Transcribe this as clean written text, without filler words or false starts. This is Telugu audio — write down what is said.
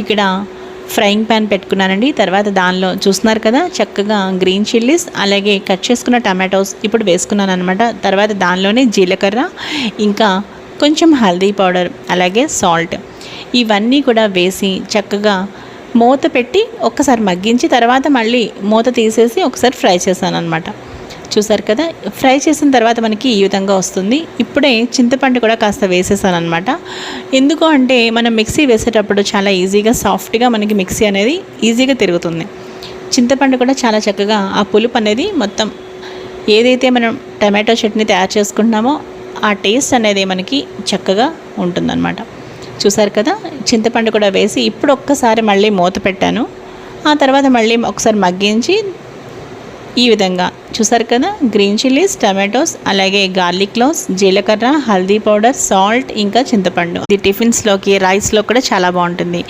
ఇక్కడ ఫ్రైయింగ్ ప్యాన్ పెట్టుకున్నానండి. తర్వాత దానిలో చూస్తున్నారు కదా చక్కగా గ్రీన్ చిల్లీస్ అలాగే కట్ చేసుకున్న టమాటోస్ ఇప్పుడు వేసుకున్నాను అనమాట. తర్వాత దానిలోనే జీలకర్ర ఇంకా కొంచెం హల్దీ పౌడర్ అలాగే సాల్ట్ ఇవన్నీ కూడా వేసి చక్కగా మూత పెట్టి ఒక్కసారి మగ్గించి తర్వాత మళ్ళీ మూత తీసేసి ఒకసారి ఫ్రై చేశాను అనమాట. చూసారు కదా, ఫ్రై చేసిన తర్వాత మనకి ఈ విధంగా వస్తుంది. ఇప్పుడే చింతపండు కూడా కాస్త వేసేసాను అనమాట. ఎందుకు అంటే మనం మిక్సీ వేసేటప్పుడు చాలా ఈజీగా సాఫ్ట్గా మనకి మిక్సీ అనేది ఈజీగా తిరుగుతుంది. చింతపండు కూడా చాలా చక్కగా ఆ పులుపు అనేది మొత్తం ఏదైతే మనం టమాటో చట్నీ తయారు చేసుకుంటున్నామో ఆ టేస్ట్ అనేది మనకి చక్కగా ఉంటుందన్నమాట. చూసారు కదా, చింతపండు కూడా వేసి ఇప్పుడు ఒక్కసారి మళ్ళీ మూత పెట్టాను. ఆ తర్వాత మళ్ళీ ఒకసారి మగ్గించి ఈ విధంగా చూసారు కదా గ్రీన్ చిల్లీస్, టమాటోస్ అలాగే గార్లిక్ క్లోవ్స్, జీలకర్ర, హల్దీ పౌడర్, సాల్ట్ ఇంకా చింతపండు. ఇది టిఫిన్స్లోకి రైస్లో కూడా చాలా బాగుంటుంది.